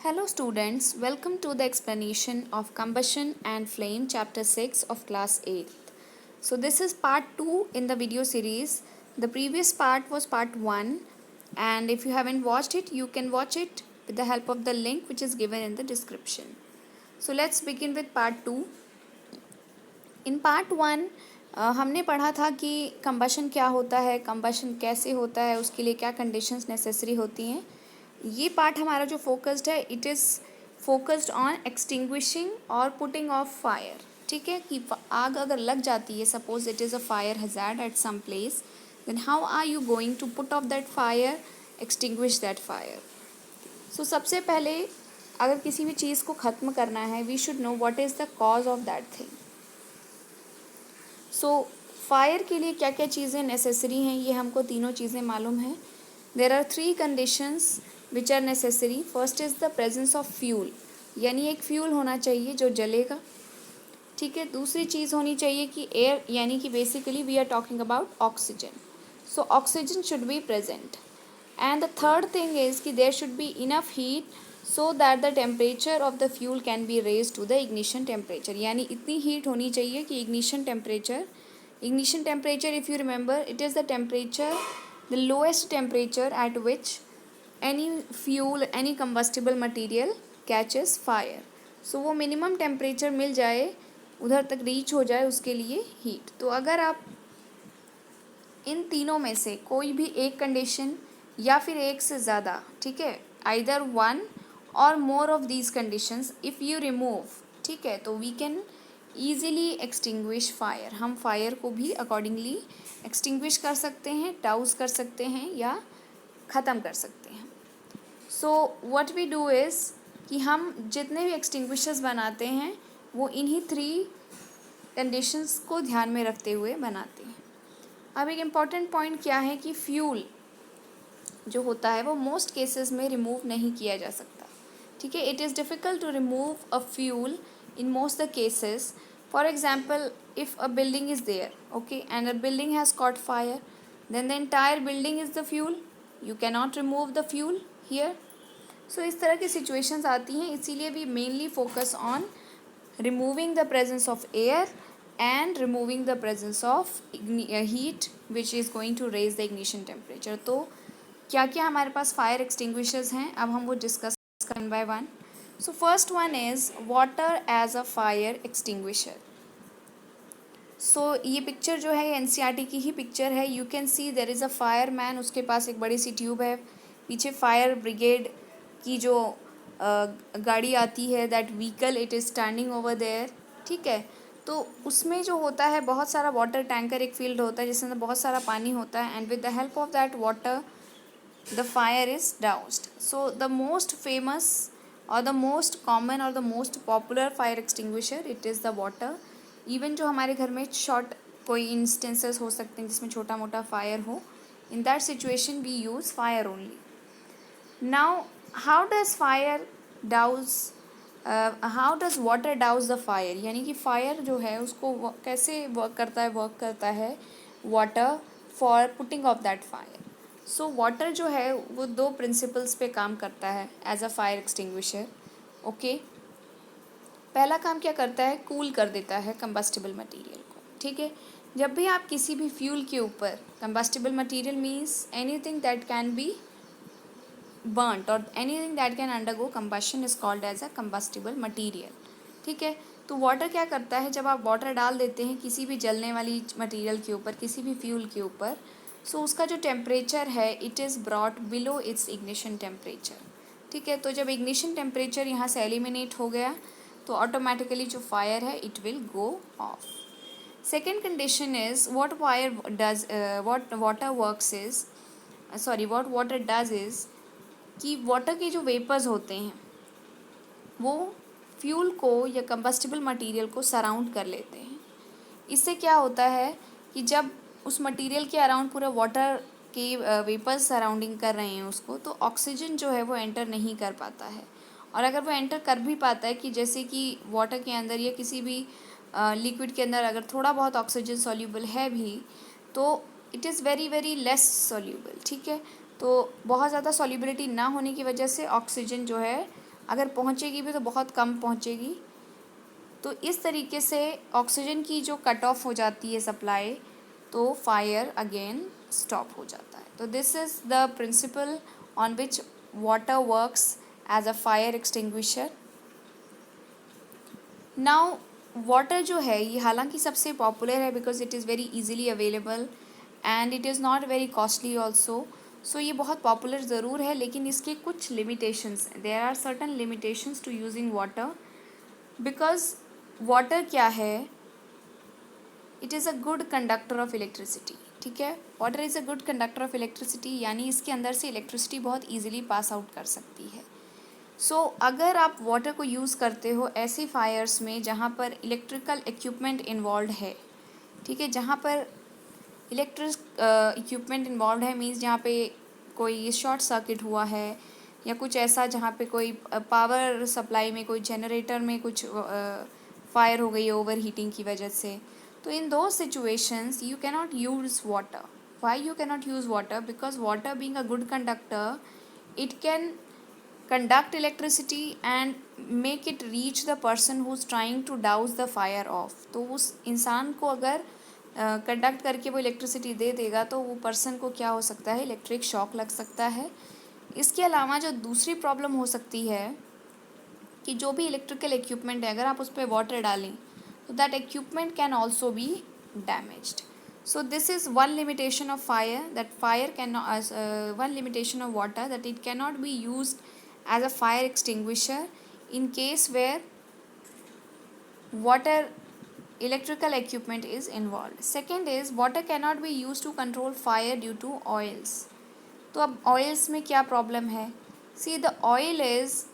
Hello students, welcome to the explanation of combustion and flame chapter 6 of class 8. So this is part 2 in the video series. The previous part was part 1 and if you haven't watched it, you can watch it with the help of the link which is given in the description. So let's begin with part 2. In part 1 हमने पढ़ा था कि combustion क्या होता है, combustion कैसे होता है, उसके लिए क्या conditions necessary होती हैं. ये पार्ट हमारा जो फोकस्ड है it is focused on extinguishing और पुटिंग ऑफ फायर. ठीक है कि आग अगर लग जाती है, suppose it is a fire hazard at some place, then how are you going to put off that fire, extinguish that fire. So सबसे पहले अगर किसी भी चीज़ को ख़त्म करना है, we should know what is the cause of that thing. So fire के लिए क्या क्या चीज़ें नेसेसरी हैं, ये हमको तीनों चीज़ें मालूम हैं. There are 3 conditions which are necessary. First is the presence of fuel, यानी एक फ्यूल होना चाहिए जो जलेगा. ठीक है. दूसरी चीज़ होनी चाहिए कि एयर, यानी कि basically we are talking about oxygen. So oxygen should be present. And the third thing is कि there should be enough heat so that the temperature of the fuel can be raise to the ignition temperature. यानी इतनी heat होनी चाहिए कि ignition temperature if you remember, it is the temperature, the lowest temperature at which any fuel, any combustible material catches fire. So वो minimum temperature मिल जाए, उधर तक reach हो जाए, उसके लिए हीट. तो अगर आप इन तीनों में से कोई भी एक कंडीशन या फिर एक से ज़्यादा, ठीक है, either one or more of these conditions if you remove, ठीक है, तो we can easily extinguish fire. हम फायर को भी अकॉर्डिंगली एक्सटिंग्विश कर सकते हैं, डाउज कर सकते हैं या ख़त्म कर सकते हैं. So what we do is कि हम जितने भी एक्सटिंग्विशर्स बनाते हैं वो इन्हीं 3 कंडीशंस को ध्यान में रखते हुए बनाते हैं. अब एक इम्पॉर्टेंट पॉइंट क्या है कि फ्यूल जो होता है वो मोस्ट केसेस में रिमूव नहीं किया जा सकता. ठीक है. It is difficult to remove a fuel in most the cases. For example, if a building is there, okay, and a building has caught fire, then the entire building is the fuel. You cannot remove the fuel here. So इस तरह की situations आती हैं, इसीलिए we mainly focus on removing the presence of air and removing the presence of heat which is going to raise the ignition temperature. तो क्या क्या हमारे पास fire extinguishers हैं, अब हम वो discuss one by one. So first one is water as a fire extinguisher. So ये picture जो है ये NCERT की ही पिक्चर है. You can see there is a fireman, उसके पास एक बड़ी सी ट्यूब है, पीछे फायर ब्रिगेड की जो गाड़ी आती है, that vehicle it is standing over there. ठीक है. तो उसमें जो होता है बहुत सारा वाटर टैंकर, एक फील्ड होता है जिसमें बहुत सारा पानी होता है, and with the help of that water the fire is doused. So the most famous और द मोस्ट कॉमन और the most popular fire extinguisher it is the water. Even जो हमारे घर में शॉर्ट कोई इंस्टेंसेस हो सकते हैं जिसमें छोटा मोटा फायर हो, in that situation we use fire only. Now how does fire douse, how does water douse the fire, यानी कि फायर जो है उसको कैसे वर्क करता है water for putting off that fire. So water जो है वो 2 प्रिंसिपल्स पे काम करता है as a fire extinguisher. Okay. पहला काम क्या करता है, कूल कर देता है कंबस्टिबल मटेरियल को. ठीक है. जब भी आप किसी भी फ्यूल के ऊपर, combustible material means anything that can be burnt और anything that can undergo combustion is called as a combustible material. ठीक है. तो वाटर क्या करता है, जब आप वाटर डाल देते हैं किसी भी जलने वाली मटेरियल के ऊपर, किसी भी फ्यूल के ऊपर, सो उसका जो टेम्परेचर है it is brought below it's ignition temperature. ठीक है. तो जब इग्निशन टेम्परेचर यहाँ से एलिमिनेट हो गया तो ऑटोमेटिकली जो फायर है it will go of. Second condition is what water does is कि वाटर के जो वेपर्स होते हैं वो फ्यूल को या कंबस्टिबल मटेरियल को सराउंड कर लेते हैं. इससे क्या होता है कि जब उस मटेरियल के अराउंड पूरा वाटर के वेपर्स सराउंडिंग कर रहे हैं उसको, तो ऑक्सीजन जो है वो एंटर नहीं कर पाता है. और अगर वो एंटर कर भी पाता है, कि जैसे कि वाटर के अंदर या किसी भी लिक्विड के अंदर अगर थोड़ा बहुत ऑक्सीजन सॉल्यूबल है भी, तो it is very very less soluble. ठीक है. तो बहुत ज़्यादा सॉल्यूबिलिटी ना होने की वजह से ऑक्सीजन जो है अगर पहुँचेगी भी तो बहुत कम पहुँचेगी। तो इस तरीके से ऑक्सीजन की जो कट ऑफ हो जाती है सप्लाई, तो फायर अगेन स्टॉप हो जाता है। तो this is the principle on which water works as a fire extinguisher. Now water जो है ये हालांकि सबसे पॉपुलर है because it is very easily available and it is not very costly also. So ये बहुत पॉपुलर ज़रूर है, लेकिन इसके कुछ limitations, there are certain limitations to using water. Because water क्या है, it is a good conductor of electricity. ठीक है, water is a good conductor of electricity, यानी इसके अंदर से इलेक्ट्रिसिटी बहुत ईजिली पास आउट कर सकती है। सो अगर आप वाटर को यूज़ करते हो ऐसी फायर्स में जहाँ पर इलेक्ट्रिकल इक्विपमेंट इन्वॉल्व है, ठीक है, जहाँ पर इलेक्ट्रिक इक्विपमेंट इन्वॉल्व है मीन्स जहाँ पे कोई शॉर्ट सर्किट हुआ है या कुछ ऐसा जहाँ पे कोई पावर सप्लाई में, कोई जनरेटर में कुछ फायर हो गई है ओवर हीटिंग की वजह से, तो इन दो situations you cannot use water. Why you cannot use water? Because water being a good conductor, it can conduct electricity and make it reach the person who's trying to douse the fire off। तो उस इंसान को अगर conduct करके वो electricity दे देगा तो वो पर्सन को क्या हो सकता है, इलेक्ट्रिक शॉक लग सकता है। इसके अलावा जो दूसरी प्रॉब्लम हो सकती है कि जो भी इलेक्ट्रिकल इक्विपमेंट है अगर आप उस पर वाटर डालें तो that equipment can also be damaged. So this is one limitation of fire, that fire cannot one limitation of water, that it cannot be used as a fire extinguisher in case where water electrical equipment is involved. Second is water cannot be used to control fire due to oils। तो अब oils में क्या problem है? See, the oil is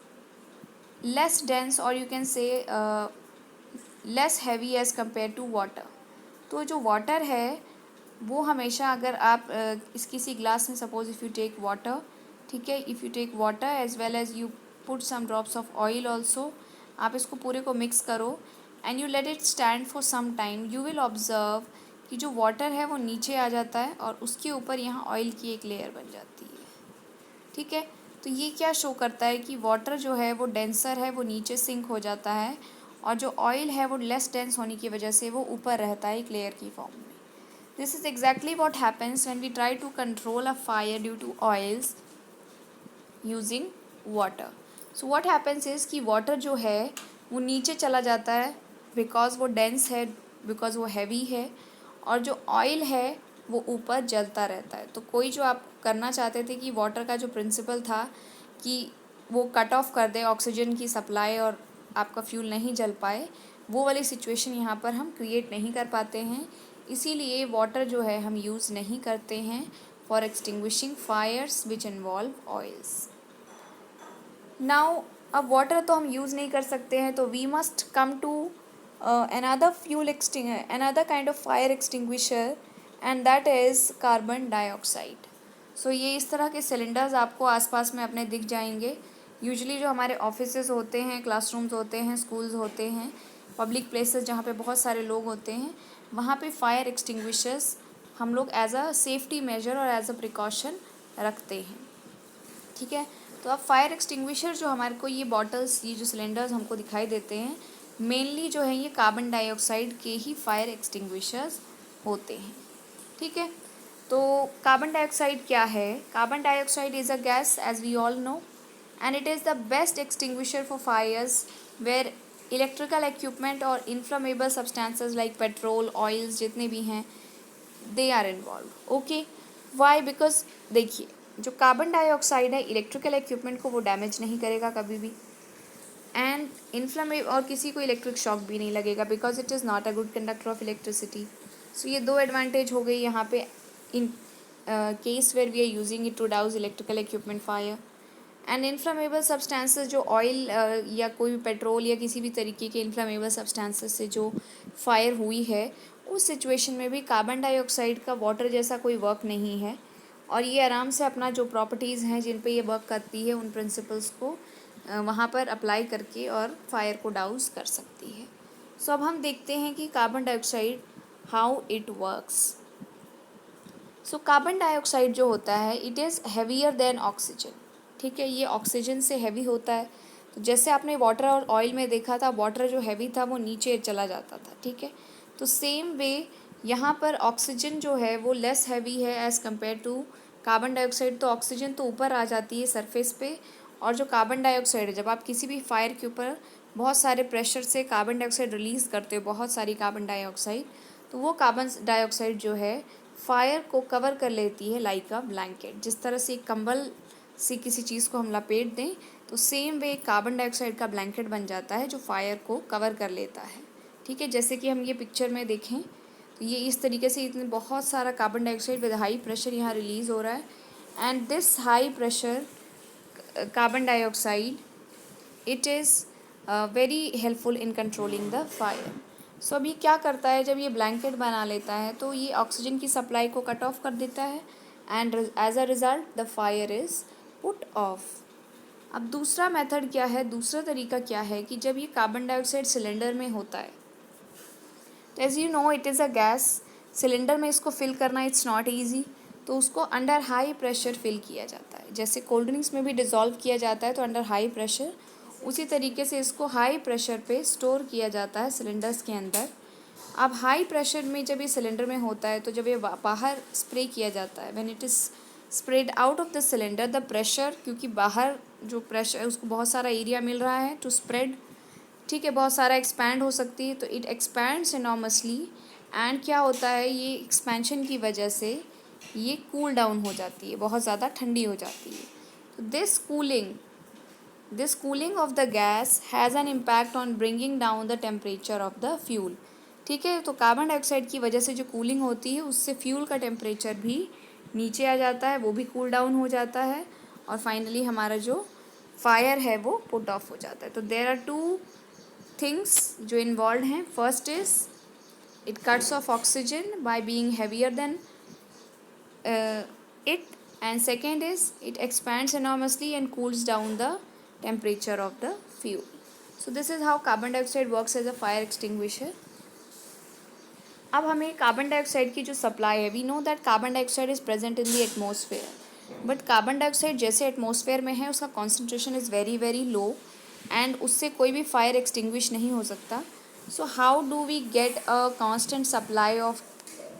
less dense or you can say less heavy as compared to water। तो जो water है वो हमेशा अगर आप इस किसी ग्लास में suppose if you take water, ठीक है, if you take water as well as you put some drops of oil also, आप इसको पूरे को मिक्स करो and you let it stand for some time, you will observe कि जो water है वो नीचे आ जाता है और उसके ऊपर यहाँ ऑयल की एक लेयर बन जाती है। ठीक है, तो ये क्या शो करता है कि वाटर जो है वो डेंसर है, वो नीचे सिंक हो जाता है, और जो ऑयल है वो लेस डेंस होने की वजह से वो ऊपर रहता है एक लेयर की फॉर्म में। This is exactly what happens when we try to control a fire due to oils using water. So what happens is कि वाटर जो है वो नीचे चला जाता है बिकॉज वो डेंस है, बिकॉज वो हैवी है, और जो ऑयल है वो ऊपर जलता रहता है। तो कोई जो आप करना चाहते थे कि वाटर का जो प्रिंसिपल था कि वो कट ऑफ कर दे ऑक्सीजन की सप्लाई और आपका फ्यूल नहीं जल पाए, वो वाली सिचुएशन यहाँ पर हम क्रिएट नहीं कर पाते हैं। इसीलिए वाटर जो है हम यूज़ नहीं करते हैं for extinguishing fires which involve oils. Now अब वाटर तो हम यूज़ नहीं कर सकते हैं, तो we must come to another kind of fire extinguisher, and that is carbon dioxide. So ये इस तरह के सिलेंडर्स आपको आसपास में अपने दिख जाएंगे। यूजुअली जो हमारे ऑफिसेज होते हैं, क्लासरूम्स होते हैं, स्कूल्स होते हैं, पब्लिक प्लेसेस जहाँ पे बहुत सारे लोग होते हैं, वहाँ पे फायर एक्सटिंग्विशर्स हम लोग एज अ सेफ्टी मेजर और एज अ प्रिकॉशन रखते हैं। ठीक है, तो अब फायर एक्सटिंग्विशर जो हमारे को ये बॉटल्स, ये जो सिलेंडर्स हमको दिखाई देते हैं, मेनली जो है ये कार्बन डाइऑक्साइड के ही फायर एक्सटिंग्विशर्स होते हैं। ठीक है, तो कार्बन डाइऑक्साइड क्या है? Carbon dioxide is a gas as we all know, and it is the best extinguisher for fires where electrical equipment और inflammable substances like petrol, oils जितने भी हैं, they are involve. Okay, why? Because देखिए, जो carbon dioxide है electrical equipment को वो damage नहीं करेगा कभी भी, एंड इन्फ्लेमेबल और किसी को इलेक्ट्रिक शॉक भी नहीं लगेगा because it is not a good conductor of electricity. So ये दो एडवांटेज हो गई यहाँ पे in case where we are using it to douse electrical equipment fire. And inflammable substances जो ऑयल या कोई भी पेट्रोल या किसी भी तरीके के इन्फ्लेमेबल सब्सटेंसेस से जो फायर हुई है, उस सिचुएशन में भी कार्बन डाइऑक्साइड का वाटर जैसा कोई वर्क नहीं है, और ये आराम से अपना जो प्रॉपर्टीज़ हैं जिन पे ये वर्क करती है उन प्रिंसिपल्स को वहाँ पर अप्लाई करके और फायर को डाउज कर सकती है। सो अब हम देखते हैं कि carbon dioxide how it works. So carbon dioxide जो होता है it is heavier than oxygen. ठीक है, ये ऑक्सीजन से हैवी होता है। तो जैसे आपने वाटर और ऑयल में देखा था, वाटर जो हैवी था वो नीचे चला जाता था, ठीक है। तो सेम वे यहाँ पर ऑक्सीजन जो है वो लेस हैवी है as compare to carbon dioxide. तो ऑक्सीजन तो ऊपर आ जाती है सरफेस पे, और जो कार्बन डाइऑक्साइड है, जब आप किसी भी फायर के ऊपर बहुत सारे प्रेशर से कार्बन डाइऑक्साइड रिलीज़ करते हो, बहुत सारी कार्बन डाइऑक्साइड, तो वो कार्बन डाइऑक्साइड जो है फायर को कवर कर लेती है लाइक अ ब्लैंकेट। जिस तरह से एक कंबल से किसी चीज़ को हम लपेट दें, तो सेम वे कार्बन डाइऑक्साइड का ब्लैंकेट बन जाता है जो फायर को कवर कर लेता है, ठीक है। जैसे कि हम ये पिक्चर में देखें तो ये इस तरीके से इतने बहुत सारा carbon dioxide with high pressure यहाँ रिलीज़ हो रहा है, and this high pressure carbon dioxide it is very helpful in controlling the fire. So अब ये क्या करता है, जब ये ब्लैंकेट बना लेता है तो ये ऑक्सीजन की सप्लाई को कट ऑफ कर देता है, and as a result the fire is put off. अब दूसरा मेथड क्या है, दूसरा तरीका क्या है कि जब ये कार्बन डाइऑक्साइड सिलेंडर में होता है, तो as you know it is a gas, cylinder में इसको फिल करना इट्स नॉट ईजी, तो उसको अंडर हाई प्रेशर फिल किया जाता है। जैसे कोल्ड ड्रिंक्स में भी डिज़ोल्व किया जाता है तो अंडर हाई प्रेशर, उसी तरीके से इसको हाई प्रेशर पे स्टोर किया जाता है सिलेंडर्स के अंदर। अब हाई प्रेशर में जब ये सिलेंडर में होता है, तो जब ये बाहर स्प्रे किया जाता है, when it is spread out of the cylinder, the pressure, क्योंकि बाहर जो प्रेशर है उसको बहुत सारा एरिया मिल रहा है टू स्प्रेड, ठीक है, बहुत सारा एक्सपैंड हो सकती है, तो इट एक्सपैंड्स इनॉर्मसली, एंड क्या होता है, ये एक्सपेंशन की वजह से ये कूल डाउन हो जाती है, बहुत ज़्यादा ठंडी हो जाती है। तो this cooling of the gas has an impact on bringing down the temperature of the fuel, ठीक है। तो कार्बन डाइऑक्साइड की वजह से जो कूलिंग होती है उससे फ्यूल का टेम्परेचर भी नीचे आ जाता है, वो भी कूल डाउन हो जाता है, और फाइनली हमारा जो फायर है वो पुट ऑफ हो जाता है। तो देयर आर टू थिंग्स जो इन्वॉल्व हैं। First is it cuts off oxygen by being heavier than it, and second is it expands enormously and cools down the temperature of the fuel. So this is how carbon dioxide works as a fire extinguisher. अब हमें carbon dioxide की जो supply है, we know that carbon dioxide is present in the atmosphere, but carbon dioxide जैसे atmosphere में है उसका concentration is very very low, and उससे कोई भी फायर एक्सटिंग्विश नहीं हो सकता। So how do we get a constant supply of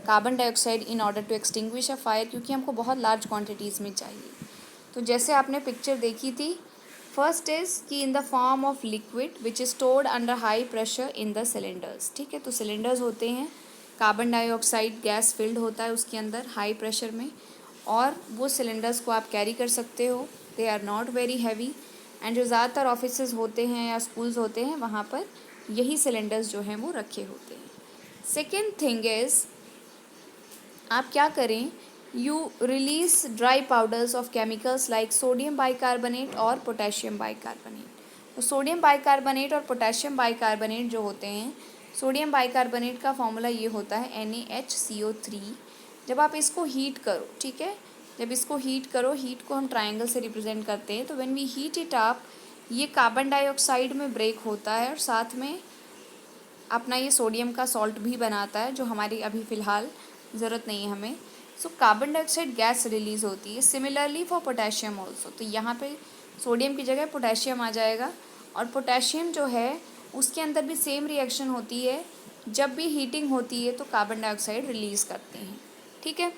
carbon dioxide in order to extinguish a fire, क्योंकि हमको बहुत लार्ज क्वान्टिटीज़ में चाहिए। तो जैसे आपने पिक्चर देखी थी, फर्स्ट इज़ कि इन the form of liquid which is stored under high pressure in the cylinders, ठीक है। तो सिलेंडर्स होते हैं, कार्बन डाइऑक्साइड गैस फिल्ड होता है उसके अंदर हाई प्रेशर में, और वो सिलेंडर्स को आप कैरी कर सकते हो, they are not very heavy, and जो ज़्यादातर ऑफिसेज़ होते हैं या स्कूल्स होते हैं वहाँ पर यही सिलेंडर्स जो हैं वो रखे होते हैं। सेकेंड थिंग इज़ आप क्या करें, you release dry powders of chemicals like sodium bicarbonate और पोटेशियम बाइकार्बोनेट। तो सोडियम बाइकार्बोनेट और पोटेशियम बाइकार्बोनेट जो होते हैं, सोडियम बाइकार्बोनेट का फॉर्मूला ये होता है NaHCO3। जब आप इसको हीट करो, ठीक है, जब इसको हीट करो, हीट को हम ट्राइंगल से रिप्रेजेंट करते हैं, तो when we heat it up, ये कार्बन डाइऑक्साइड में ब्रेक होता है और साथ में अपना ये सोडियम का सॉल्ट भी बनाता है, जो हमारी अभी फ़िलहाल ज़रूरत नहीं है हमें। So carbon dioxide gas release होती है। सिमिलरली फॉर पोटेशियम ऑल्सो, तो यहाँ पे सोडियम की जगह पोटेशियम आ जाएगा, और पोटेशियम जो है उसके अंदर भी सेम रिएक्शन होती है, जब भी हीटिंग होती है तो कार्बन डाइऑक्साइड रिलीज़ करते हैं, ठीक है।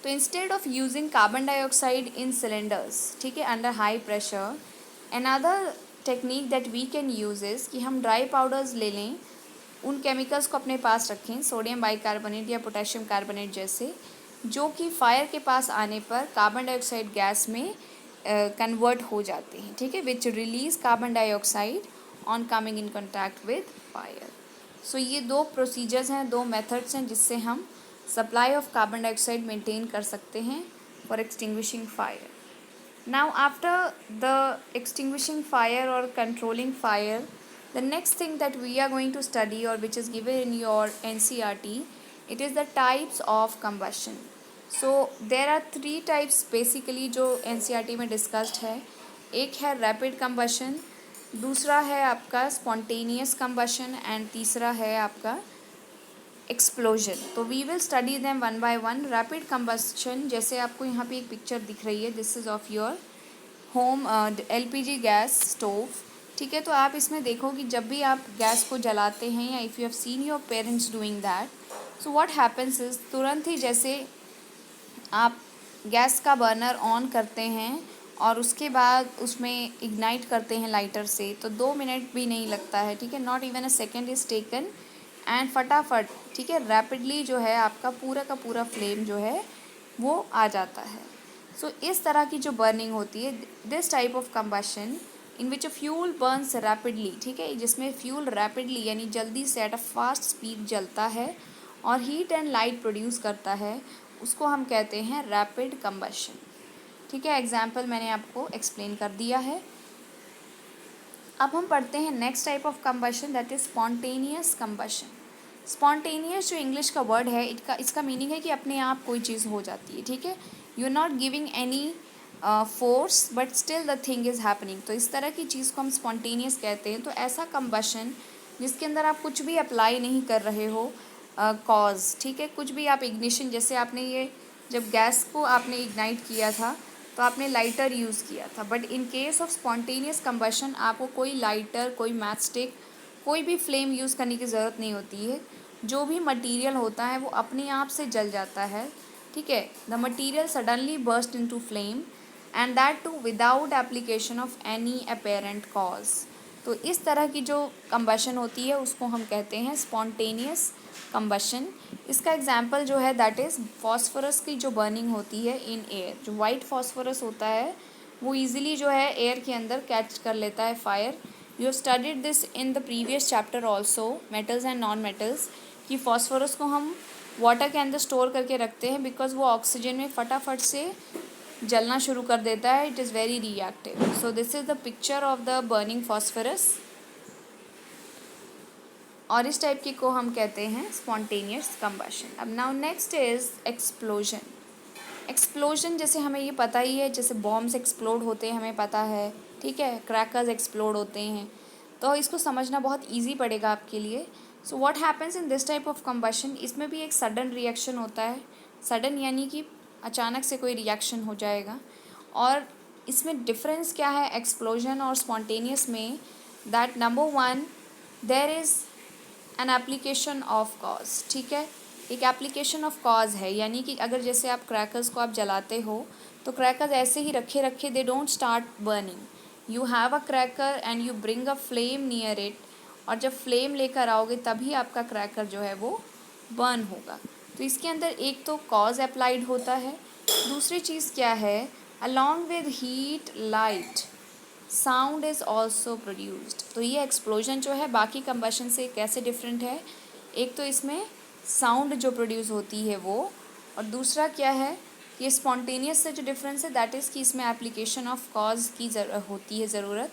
तो instead of using carbon dioxide in cylinders, ठीक है, under high pressure, another technique that we can use is कि हम ड्राई पाउडर्स ले लें, उन केमिकल्स को अपने पास रखें, सोडियम बाइकार्बोनेट या पोटेशियम कार्बोनेट जैसे, जो कि फायर के पास आने पर कार्बन डाइऑक्साइड गैस में कन्वर्ट हो जाते हैं, ठीक है, which release carbon dioxide on coming in contact with fire. So ये दो प्रोसीजर्स हैं, दो मेथड्स हैं जिससे हम supply of carbon dioxide maintain कर सकते हैं for extinguishing fire. Now after the extinguishing fire or controlling fire, the next thing that we are going to study or which is given in your NCERT, it is the types of combustion. So there are three types basically जो NCERT में discussed है। एक है rapid combustion, दूसरा है आपका spontaneous combustion, and तीसरा है आपका एक्सप्लोजन। तो we will study them one by one. Rapid combustion, जैसे आपको यहाँ पे एक पिक्चर दिख रही है, this is of your home LPG gas stove, ठीक है। तो आप इसमें देखो कि जब भी आप गैस को जलाते हैं या if you have seen your parents doing that, so what happens is तुरंत ही जैसे आप गैस का बर्नर ऑन करते हैं और उसके बाद उसमें इग्नाइट करते हैं लाइटर से, तो 2 मिनट भी नहीं लगता है, ठीक है। Not even a second is taken and फटाफट, ठीक है, रैपिडली जो है आपका पूरा का पूरा फ्लेम जो है वो आ जाता है। सो इस तरह की जो बर्निंग होती है, this type of combustion in which a fuel Burns rapidly, ठीक है, जिसमें फ्यूल रैपिडली यानी जल्दी से एट अ फास्ट स्पीड जलता है और हीट एंड लाइट प्रोड्यूस करता है, उसको हम कहते हैं रैपिड कंबशन, ठीक है। एग्जाम्पल मैंने आपको एक्सप्लेन कर दिया है। अब हम पढ़ते हैं next type of combustion, that is spontaneous combustion. Spontaneous जो इंग्लिश का वर्ड है, इसका मीनिंग है कि अपने आप कोई चीज़ हो जाती है, ठीक है। You are not giving any force but still the thing is happening, तो इस तरह की चीज़ को हम स्पॉन्टेनियस कहते हैं। तो ऐसा कंबशन जिसके अंदर आप कुछ भी अप्लाई नहीं कर रहे हो कॉज, ठीक है, कुछ भी आप इग्निशन, जैसे आपने ये जब गैस को आपने इग्नाइट किया था तो आपने लाइटर यूज़ किया था, but in case of spontaneous combustion आपको कोई लाइटर, कोई मैच स्टिक, कोई भी फ्लेम यूज़ करने की ज़रूरत नहीं होती है। जो भी मटेरियल होता है वो अपने आप से जल जाता है, ठीक है। The material suddenly burst into flame and that too without application of any apparent cause. तो इस तरह की जो कंबशन होती है उसको हम कहते हैं स्पॉन्टेनियस कंबशन। इसका एग्जाम्पल जो है दैट इज़ फॉस्फोरस की जो बर्निंग होती है इन एयर, जो वाइट फॉस्फोरस होता है वो ईजिली जो है एयर के अंदर कैच कर लेता है fire. You studied this in the previous chapter also, metals and non metals, कि फॉस्फोरस को हम वाटर के अंदर स्टोर करके रखते हैं बिकॉज वो ऑक्सीजन में फटाफट से जलना शुरू कर देता है, it is very reactive. So this is the picture of the burning phosphorus, और इस टाइप की को हम कहते हैं स्पॉन्टेनियस कंबशन। अब now next is explosion. Explosion जैसे हमें ये पता ही है, जैसे बॉम्ब्स एक्सप्लोड होते हैं हमें पता है, ठीक है, क्रैकर्स एक्सप्लोड होते हैं, तो इसको समझना बहुत ईजी पड़ेगा आपके लिए। So what happens in this type of combustion, इसमें भी एक सडन रिएक्शन होता है। सडन यानी कि अचानक से कोई रिएक्शन हो जाएगा। और इसमें डिफरेंस क्या है एक्सप्लोजन और स्पॉन्टेनियस में, that number one, there is an application of cause, ठीक है। एक एप्लीकेशन ऑफ कॉज है, यानी कि अगर जैसे आप क्रैकर्स को आप जलाते हो तो क्रैकर्स ऐसे ही रखे रखे they don't start burning. You have a cracker and you bring a flame near it, और जब फ्लेम लेकर आओगे तभी आपका क्रैकर जो है वो बर्न होगा। तो इसके अंदर एक तो कॉज अप्लाइड होता है, दूसरी चीज़ क्या है, along with heat light sound is also produced. तो ये एक्सप्लोजन जो है बाकी कंबशन से कैसे डिफरेंट है, एक तो इसमें साउंड जो प्रोड्यूस होती है वो, और दूसरा क्या है, ये स्पॉन्टेनियस से जो डिफरेंस है दैट इज़ कि इसमें एप्लीकेशन ऑफ कॉज की होती है ज़रूरत।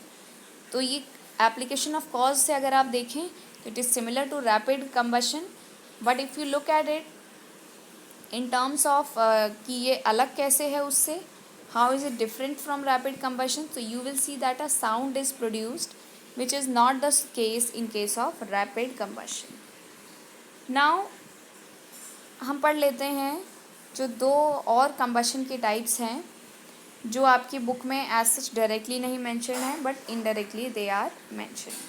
तो ये एप्लीकेशन ऑफ कॉज से अगर आप देखें तो it is similar to rapid combustion, but if you look at it in terms of कि ये अलग कैसे है उससे, how is it different from rapid combustion, so you will see that a sound is produced which is not the case in case of rapid combustion. Now हम पढ़ लेते हैं जो दो और कंबशन के टाइप्स हैं जो आपकी बुक में एज सच डायरेक्टली नहीं मेंशन है but indirectly they are mention.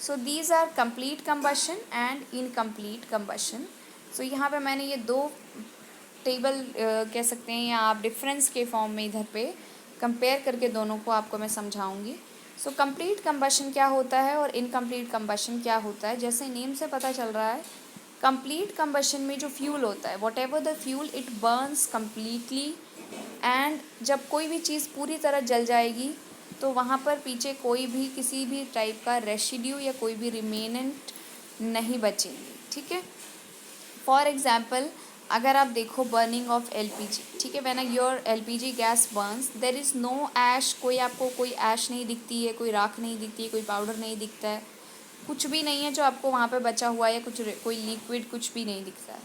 So these are complete combustion and incomplete combustion. So यहाँ पे मैंने ये दो टेबल कह सकते हैं या आप डिफरेंस के फॉर्म में इधर पे कंपेयर करके दोनों को आपको मैं समझाऊंगी। सो कंप्लीट कंबशन क्या होता है और इनकम्प्लीट कंबशन क्या होता है, जैसे नेम से पता चल रहा है कंप्लीट कंबशन में जो फ्यूल होता है what ever the fuel it Burns completely, and जब कोई भी चीज़ पूरी तरह जल जाएगी तो वहाँ पर पीछे कोई भी किसी भी टाइप का रेसिड्यू या कोई भी रिमेनेंट नहीं बचेंगे, ठीक है। फॉर एग्जाम्पल अगर आप देखो बर्निंग ऑफ एलपीजी, ठीक है, when your LPG gas burns there is no ash, कोई आपको कोई ऐश नहीं दिखती है, कोई राख नहीं दिखती है, कोई पाउडर नहीं दिखता है, कुछ भी नहीं है जो आपको वहाँ पे बचा हुआ है, कुछ कोई लिक्विड कुछ भी नहीं दिखता है।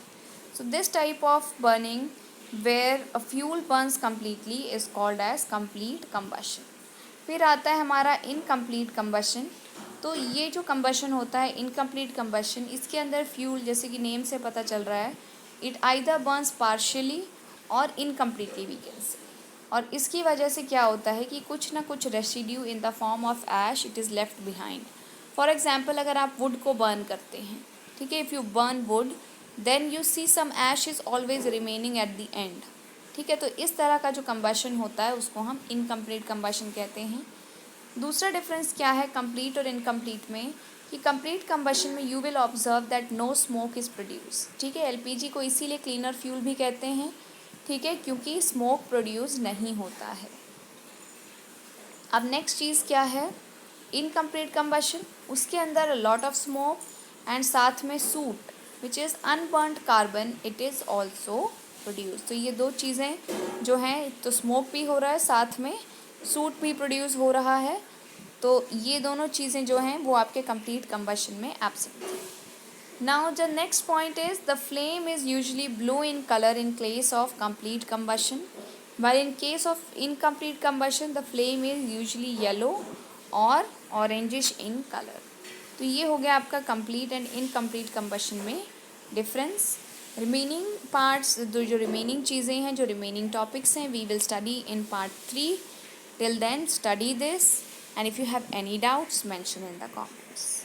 So this type of burning where a fuel burns completely is called as complete combustion. फिर आता है हमारा इनकम्प्लीट कंबशन। तो ये जो कंबशन होता है इनकम्प्लीट कंबशन, इसके अंदर फ्यूल जैसे कि नेम से पता चल रहा है इट आइदर बर्न्स पार्शियली और इनकम्प्लीटली वी कैन से। और इसकी वजह से क्या होता है कि कुछ ना कुछ residue in the form of ash it is left behind. For example अगर आप वुड को बर्न करते हैं, ठीक है, if you burn wood then you see some ash is always remaining at the end, ठीक है। तो इस तरह का जो कंबशन होता है उसको हम इनकम्प्लीट कंबशन कहते हैं। दूसरा डिफरेंस क्या है कंप्लीट और इनकम्प्लीट में, कि कंप्लीट कंबशन में you will observe that no smoke is produce, ठीक है। एलपीजी को इसीलिए क्लीनर फ्यूल भी कहते हैं, ठीक है, क्योंकि स्मोक प्रोड्यूस नहीं होता है। अब नेक्स्ट चीज़ क्या है, इनकम्प्लीट कंबशन, उसके अंदर लॉट ऑफ स्मोक एंड साथ में suit which is unburned carbon it is also produce. तो ये दो चीज़ें जो हैं, तो स्मोक भी हो रहा है साथ में सूट भी प्रोड्यूस हो रहा है, तो ये दोनों चीज़ें जो हैं वो आपके कंप्लीट कंबशन में एब्सेंट हैं। Now the next point is the flame is usually blue in color in case of complete combustion, while in case of incomplete combustion the flame is usually yellow or orangish in color. तो ये हो गया आपका complete and incomplete combustion में difference. Remaining parts, जो remaining चीज़ें हैं, जो remaining topics हैं, we will study in part 3. Till then study this, and if you have any doubts mention in the comments.